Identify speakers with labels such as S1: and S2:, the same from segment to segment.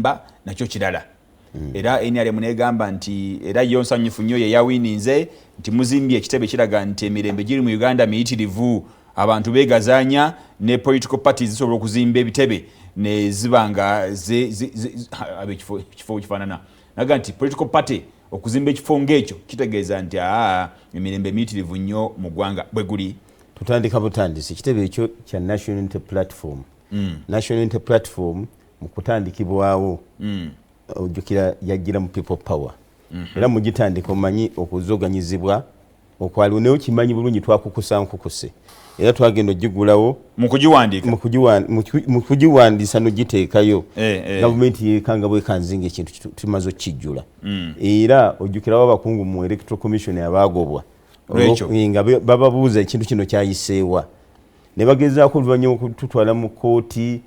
S1: agamba nakyo kirala. Era NRM negamba nti era yo nsanyufu nnyo ye yawininze nti muzimbye ekitebe kiraga nti emirembe giri mu Uganda miyitirivu, abantu beegazanya ne political parties zisobola okuzimba ebitebe ne zibanga kifo kifaanana. Naga nti political party okuzimba ekifo ng'ekyo kitegeeza nti emirembe miyitirivu nnyo mu ggwanga bwe guli.
S2: Tutandika butandisi ekitebe ekyo kya National Unity Platform. National Unity Platform mu kutandikibwawo ojjukira yajjira mu people power. Era mugitandika omanyi okuzoganyizibwa okwaliwo naye okimanyi bulungi twakukusa nkukuse. Era twagenda ogigulawo mu kugiwandiisa n'ogiteekayo gavumenti yeekanga bwekanzinga ekintu tumaze okkijjula. Era ojjukirawo abakungu mu Electoral Commission abaagobwa nga bababuuza ekintu kino kyayiseewa ne bagezaako oluvannyuma okututwala mu kkooti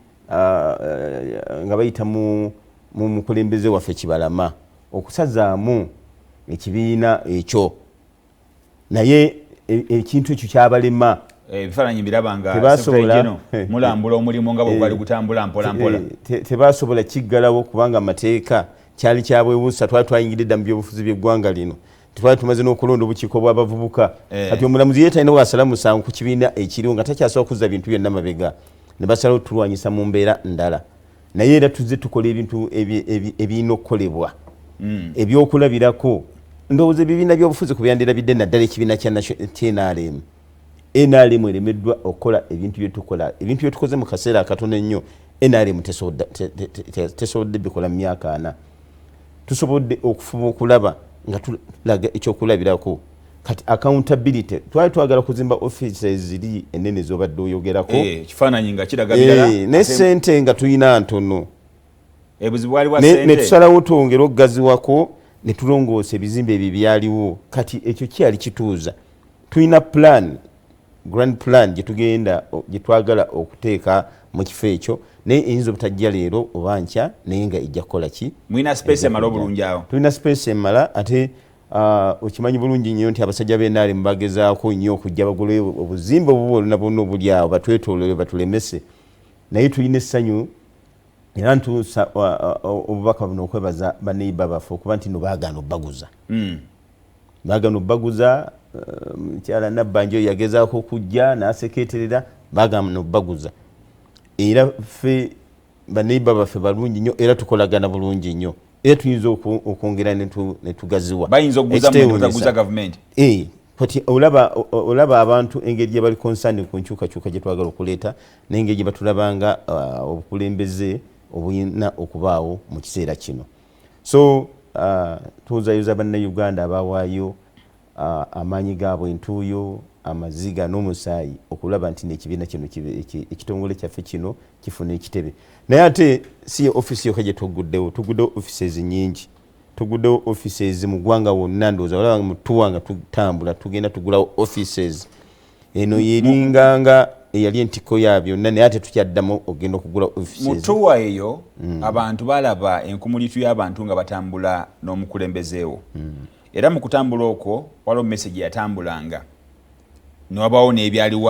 S2: nga bayita mu mukulembeze waffe Kibalama okusazaamu ekibiina ekyo, naye ekintu ekyo kyabalema.
S1: Ebifaananyi birabanga sekretary mulambula omulimu nga bwe gwali gutambula mpola mpola.
S2: Tebasobola kiggalawo kubanga amateeka kyali kyabwewuusa. Twali twayingiridde mu byobufuzi by'eggwanga lino, twali tumaze n'okulonda obukiiko bw'abavubuka. Kati omulamuzi ye talina wasala musango ku kibiina ekiriwo nga takyasobola kuzza bintu byonna mabega, ne basalawo tulwanyisa mu mbeera ndala. Naye era tuzze tukola ebintu ebirina okukolebwa ebyokulabirako. Ndowooza ebibiina by'obufuzi ku byandirabidde naddala ekibiina kya NRM. NRM eremeddwa okukola ebintu byetukola, ebintu byetukoze mu kaseera akatono ennyo. NRM tesobodde bikola mu myaka 4. Tusobodde okufuba okulaba nga tulaga ekyokulabirako. Kati accountability twali twagala kuzimba offices ziri enene zobadde oyogerako.
S1: Kifaananyi nga kiraga birala.
S2: Ne ssente nga tuyina ntono.
S1: Ebuzibu wali wa ssente.
S2: Ne tusalawo twongera okugaziwako ne tulongoosa ebizimbe ebyo byaliwo. Kati ekyo kyali kituuza. Tuyina plan, grand plan gye twagala okuteeka mu kifo ekyo, naye eyinza obutajja leero oba nkya naye nga ejja kukola ki.
S1: Mwina space emala obulungi awo.
S2: Tulina space emala ate okimanyi bulungi nnyo nti abasajja b'NRM bagezaako nnyo okujja bagule obuzimba obubona bwonna obuli awo batwetoolole batulemese, naye tulina essanyu era ntuusa obubaka buno okwebaza baneiba baffe okuba nti no baagaana obbaguza. Baagaana obbaguza. Mukyala Nabbanja yagezaako okujja n'asekeeterera, baagaana obbaguza. Era ffe baneiba baffe balungi nnyo era tukolagana bulungi nnyo. Era tuyinza okwongera ne tugaziwa.
S1: Bayinza okuguza gavumenti.
S2: Kati olaba abantu engeri gye bali concerned ku nkyukakyuka gye twagala okuleeta n'engeri gye batulabanga obukulembeze obulina okubaawo mu kiseera kino. So tuzaayuza bannayuganda abawaayo amaanyi gaabwe entuuyo, amaziga n'omusaayi okulaba nti n'ekibiina kino ekitongole kyaffe kino kifuna ekitebe. Naye ate si office yokka gye tuguddewo offices nnyingi. Tuguddewo offices mu ggwanga wonna. Ndowooza olaba mu Tuwa nga tutambula tugenda tugulawo offices. Eno yeringanga eyali entikko ya byonna, naye ate tukyaddamu ogenda okugula offices. Mu
S1: Tuwa eyo abantu balaba enkumulitu y'abantu nga batambula n'omukulembezeewo. Era mu kutambula okwo waliwo message yatambulanga ne wabaawo n'ebyaliwo